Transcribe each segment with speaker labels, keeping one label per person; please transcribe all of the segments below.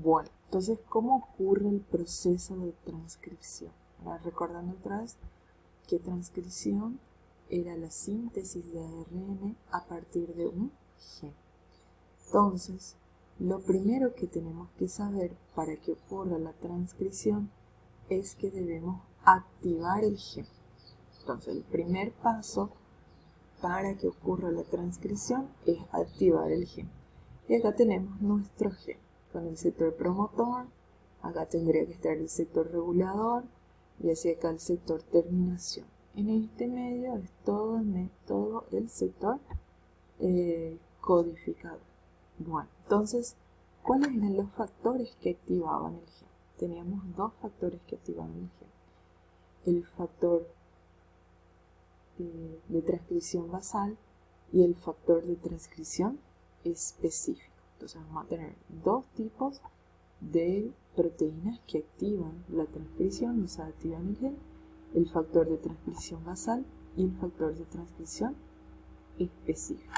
Speaker 1: Bueno, entonces, ¿cómo ocurre el proceso de transcripción? Ahora, recordando otra vez que transcripción era la síntesis de ARN a partir de un gen. Entonces, lo primero que tenemos que saber para que ocurra la transcripción es que debemos activar el gen. Entonces, el primer paso para que ocurra la transcripción es activar el gen. Y acá tenemos nuestro gen con el sector promotor, acá tendría que estar el sector regulador y hacia acá el sector terminación. En este medio es todo el sector codificador. Bueno, entonces, ¿cuáles eran los factores que activaban el gen? Teníamos dos factores que activaban el gen. El factor de transcripción basal y el factor de transcripción específico. Entonces vamos a tener dos tipos de proteínas que activan la transcripción, o sea, activan el gen, el factor de transcripción basal y el factor de transcripción específico.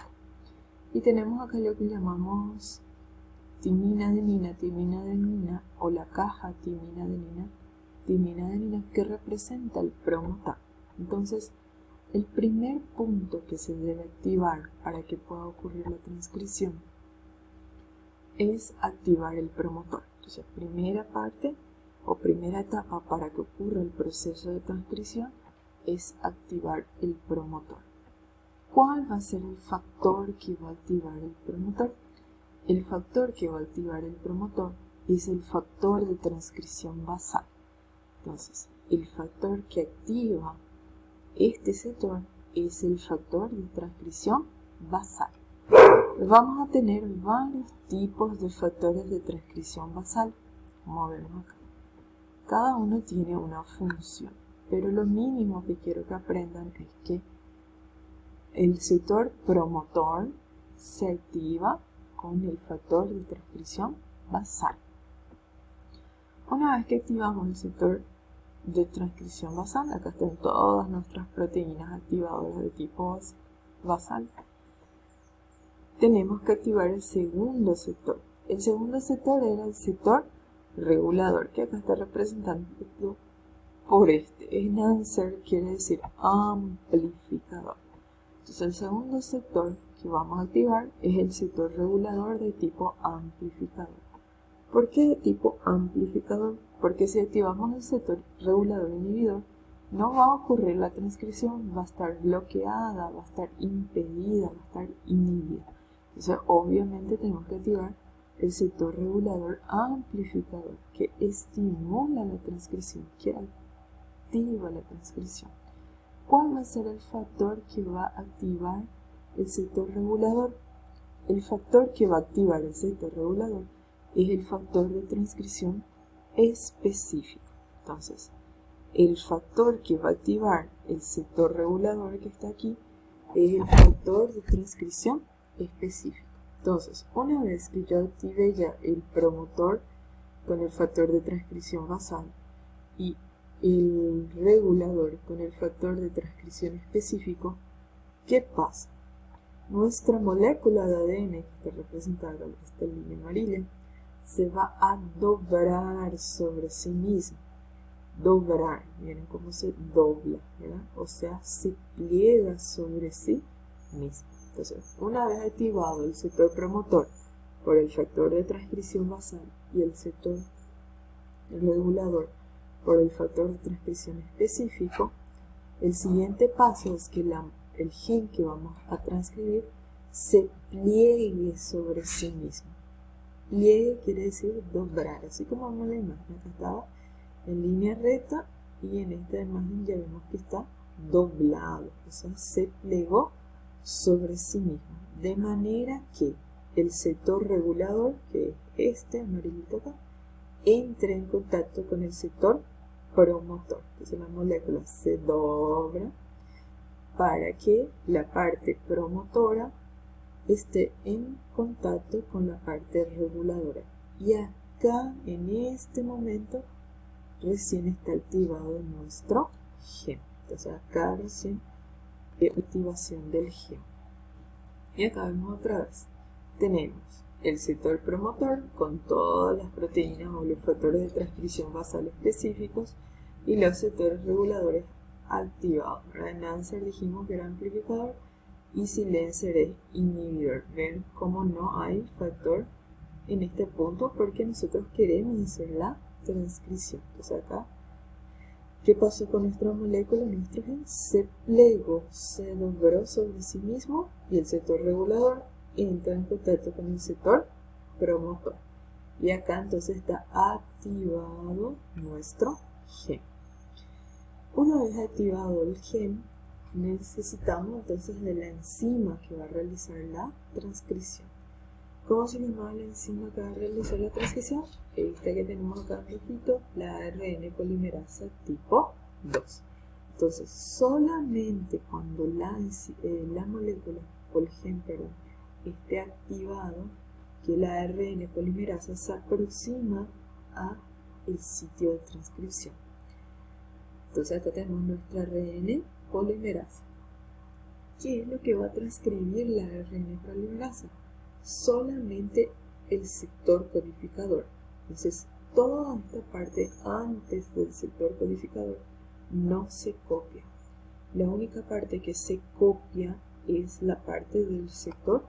Speaker 1: Y tenemos acá lo que llamamos timina-adenina o la caja timina-adenina que representa el promotor. Entonces, el primer punto que se debe activar para que pueda ocurrir la transcripción es activar el promotor. Entonces, primera parte o primera etapa para que ocurra el proceso de transcripción es activar el promotor. ¿Cuál va a ser el factor que va a activar el promotor? El factor que va a activar el promotor es el factor de transcripción basal. Entonces, el factor que activa este sector es el factor de transcripción basal. Vamos a tener varios tipos de factores de transcripción basal, como vemos acá. Cada uno tiene una función, pero lo mínimo que quiero que aprendan es que el sector promotor se activa con el factor de transcripción basal. Una vez que activamos el sector de transcripción basal, acá están todas nuestras proteínas activadoras de tipo basal, tenemos que activar el segundo sector. El segundo sector era el sector regulador, que acá está representado por este. Enhancer quiere decir amplificador. Entonces el segundo sector que vamos a activar es el sector regulador de tipo amplificador. ¿Por qué de tipo amplificador? Porque si activamos el sector regulador inhibidor, no va a ocurrir la transcripción, va a estar bloqueada, va a estar impedida, va a estar inhibida. Entonces, obviamente tenemos que activar el sector regulador amplificador, que estimula la transcripción, que activa la transcripción. ¿Cuál va a ser el factor que va a activar el sector regulador? El factor que va a activar el sector regulador es el factor de transcripción específico. Entonces, el factor que va a activar el sector regulador que está aquí es el factor de transcripción específico. Entonces, una vez que yo active ya el promotor con el factor de transcripción basal y el regulador con el factor de transcripción específico, ¿qué pasa? Nuestra molécula de ADN, que está representada por esta línea amarilla, se va a doblar sobre sí misma. Doblar, miren cómo se dobla, ¿verdad? O sea, se pliega sobre sí misma. Entonces, una vez activado el sector promotor por el factor de transcripción basal y el sector regulador por el factor de transcripción específico, el siguiente paso es que el gen que vamos a transcribir se pliegue sobre sí mismo. Pliegue quiere decir doblar, así como vemos la imagen. Acá estaba en línea recta y en esta imagen ya vemos que está doblado, o sea, se plegó sobre sí mismo, de manera que el sector regulador, que es este amarillito acá, entre en contacto con el sector promotor. Entonces la molécula se dobla para que la parte promotora esté en contacto con la parte reguladora. Y acá, en este momento, recién está activado nuestro gen. Entonces acá recién hay activación del gen. Y acá vemos otra vez. Tenemos el sector promotor con todas las proteínas o los factores de transcripción basal específicos y los sectores reguladores activados. En Nancer dijimos que era amplificador y silencer es inhibidor. Ven cómo no hay factor en este punto porque nosotros queremos hacer la transcripción. Entonces acá, ¿qué pasó con nuestra molécula? Nuestro gen se plegó, se dobró sobre sí mismo y el sector regulador entra en contacto con el sector promotor. Y acá entonces está activado nuestro gen. Una vez activado el gen, necesitamos entonces de la enzima que va a realizar la transcripción. ¿Cómo se llama la enzima que va a realizar la transcripción? Esta que tenemos acá en rojito, la ARN polimerasa tipo 2. Entonces, solamente cuando la molécula o el gen, esté activado, que la ARN polimerasa se aproxima a el sitio de transcripción. Entonces acá tenemos nuestra ARN polimerasa. ¿Qué es lo que va a transcribir la ARN polimerasa? Solamente el sector codificador. Entonces, toda esta parte antes del sector codificador no se copia. La única parte que se copia es la parte del sector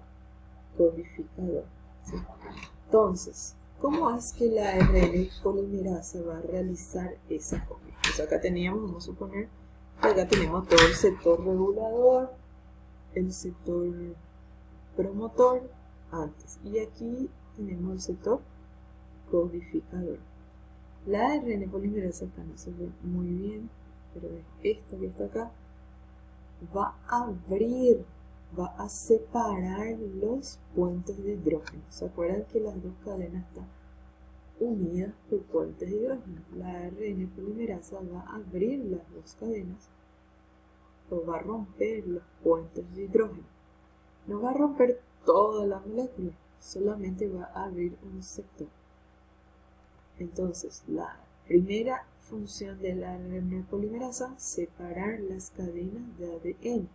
Speaker 1: codificador. ¿Sí? Entonces, ¿cómo es que la ARN polimerasa va a realizar esa copia? Pues acá teníamos, vamos a suponer, que acá tenemos todo el sector regulador, el sector promotor antes, y aquí tenemos el sector codificador. La ARN polimerasa acá no se ve muy bien, pero esto que está acá va a abrir, va a separar los puentes de hidrógeno. ¿Se acuerdan que las dos cadenas están unidas por puentes de hidrógeno? La ARN polimerasa va a abrir las dos cadenas o va a romper los puentes de hidrógeno. No va a romper toda la molécula, solamente va a abrir un sector. Entonces, la primera función de la ARN polimerasa, separar las cadenas de ADN.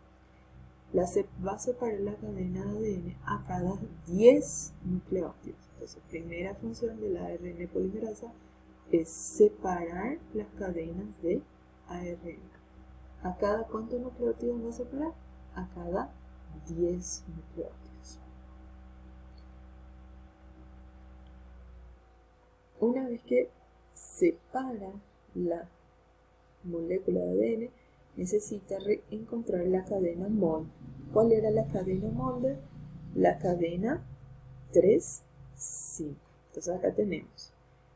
Speaker 1: Va a separar la cadena de ADN a cada 10 nucleótidos. Entonces, primera función de la ARN polimerasa es separar las cadenas de ARN. ¿A cada cuántos nucleótidos va a separar? A cada 10 nucleótidos. Una vez que separa la molécula de ADN, necesita encontrar la cadena molde. ¿Cuál era la cadena molde? La cadena 3, 5. Entonces acá tenemos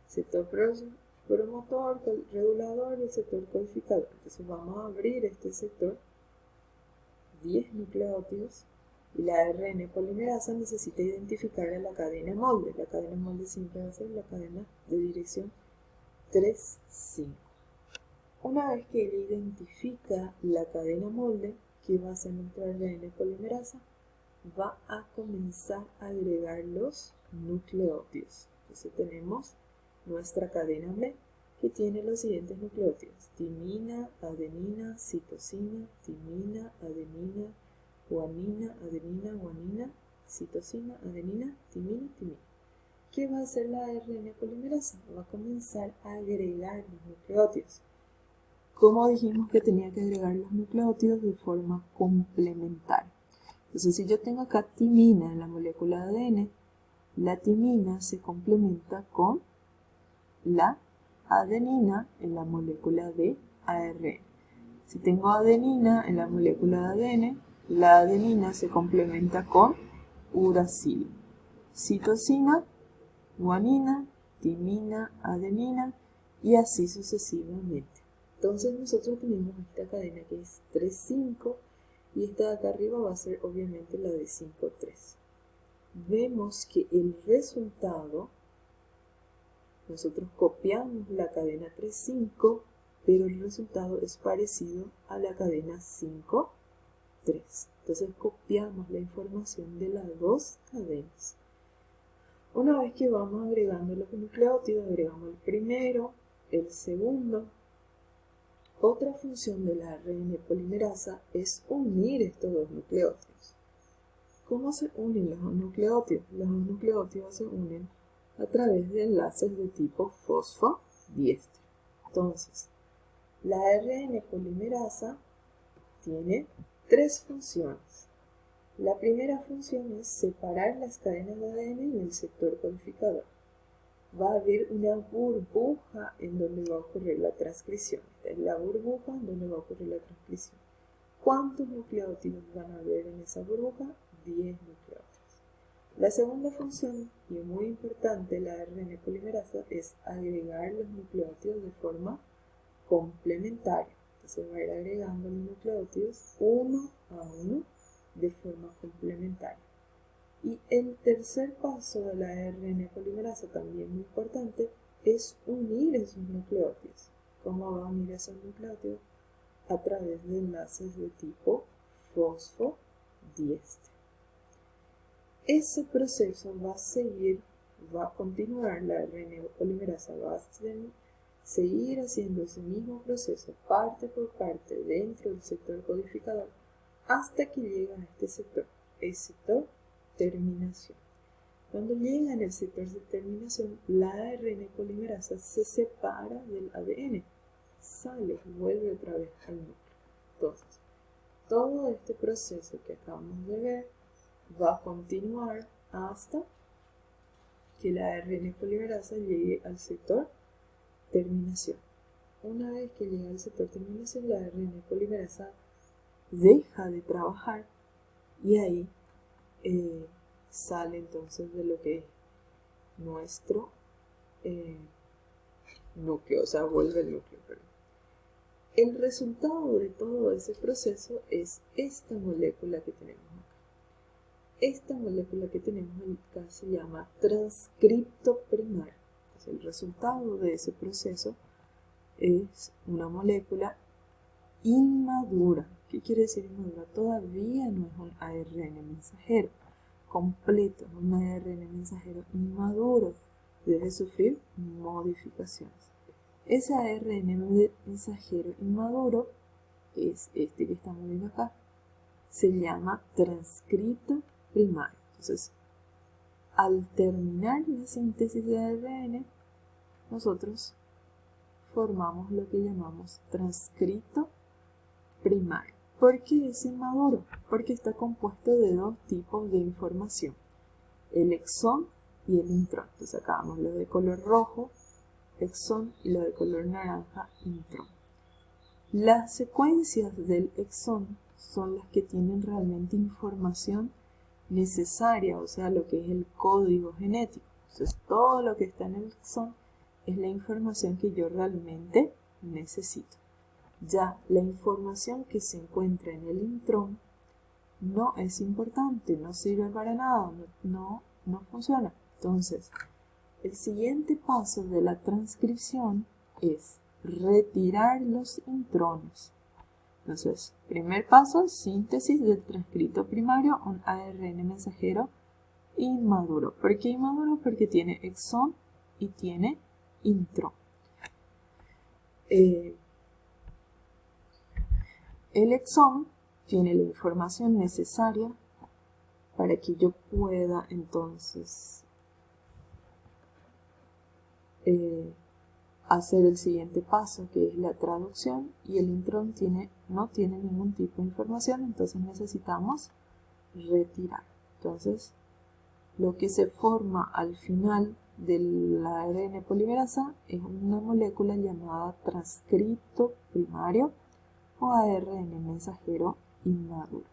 Speaker 1: sector promotor, regulador y el sector codificador. Entonces vamos a abrir este sector, 10 nucleótidos, y la ARN polimerasa necesita identificar a la cadena molde. La cadena molde siempre va a ser la cadena de dirección 3, 5. Una vez que él identifica la cadena molde, ¿qué va a hacer nuestra ARN polimerasa? Va a comenzar a agregar los nucleótidos. Entonces tenemos nuestra cadena B, que tiene los siguientes nucleótidos: timina, adenina, citosina, timina, adenina, guanina, adenina, guanina, citosina, adenina, timina, timina. ¿Qué va a hacer la ARN polimerasa? Va a comenzar a agregar los nucleótidos. ¿Cómo dijimos que tenía que agregar los nucleótidos? De forma complementaria. Entonces, si yo tengo acá timina en la molécula de ADN, la timina se complementa con la adenina en la molécula de ARN. Si tengo adenina en la molécula de ADN, la adenina se complementa con uracilo. Citosina, guanina, timina, adenina y así sucesivamente. Entonces nosotros tenemos esta cadena que es 3,5 y esta de acá arriba va a ser obviamente la de 5,3. Vemos que el resultado, nosotros copiamos la cadena 3,5, pero el resultado es parecido a la cadena 5,3. Entonces copiamos la información de las dos cadenas. Una vez que vamos agregando los nucleótidos, agregamos el primero, el segundo. Otra función de la ARN polimerasa es unir estos dos nucleótidos. ¿Cómo se unen los dos nucleótidos? Los dos nucleótidos se unen a través de enlaces de tipo fosfodiéster. Entonces, la ARN polimerasa tiene tres funciones. La primera función es separar las cadenas de ADN en el sector codificador. Va a haber una burbuja en donde va a ocurrir la transcripción. Esta es la burbuja en donde va a ocurrir la transcripción. ¿Cuántos nucleótidos van a haber en esa burbuja? 10 nucleótidos. La segunda función, y muy importante, la ARN polimerasa, es agregar los nucleótidos de forma complementaria. Entonces va a ir agregando los nucleótidos uno a uno de forma complementaria. Y el tercer paso de la ARN polimerasa, también muy importante, es unir esos nucleótidos. ¿Cómo va a unir esos nucleótidos? A través de enlaces de tipo fosfodiéster. Ese proceso va a continuar, la ARN polimerasa va a seguir haciendo ese mismo proceso parte por parte dentro del sector codificador hasta que llega a este sector, el sector terminación. Cuando llega en el sector de terminación, la ARN polimerasa se separa del ADN, sale, vuelve otra vez al núcleo. Entonces, todo este proceso que acabamos de ver va a continuar hasta que la ARN polimerasa llegue al sector terminación. Una vez que llega al sector terminación, la ARN polimerasa deja de trabajar y ahí sale entonces de lo que es nuestro núcleo, o sea, vuelve el núcleo. El resultado de todo ese proceso es esta molécula que tenemos acá. Esta molécula que tenemos acá se llama transcripto primario. Entonces, el resultado de ese proceso es una molécula inmadura. ¿Qué quiere decir inmadura? Todavía no es un ARN mensajero completo, es un ARN mensajero inmaduro. Debe sufrir modificaciones. Ese ARN mensajero inmaduro es este que estamos viendo acá. Se llama transcripto primario. Entonces, al terminar la síntesis de ARN, nosotros formamos lo que llamamos transcripto primario. ¿Por qué es inmaduro? Porque está compuesto de dos tipos de información, el exón y el intrón. Entonces acá vamos lo de color rojo, exón, y lo de color naranja, intrón. Las secuencias del exón son las que tienen realmente información necesaria, o sea, lo que es el código genético. Entonces todo lo que está en el exón es la información que yo realmente necesito. Ya la información que se encuentra en el intrón no es importante, no sirve para nada, no funciona. Entonces, el siguiente paso de la transcripción es retirar los intrones. Entonces, primer paso, síntesis del transcripto primario, un ARN mensajero inmaduro. ¿Por qué inmaduro? Porque tiene exón y tiene intrón. El exón tiene la información necesaria para que yo pueda entonces hacer el siguiente paso, que es la traducción, y el intrón no tiene ningún tipo de información, entonces necesitamos retirar. Entonces, lo que se forma al final de la ARN polimerasa es una molécula llamada transcripto primario o ARN mensajero inmaduro.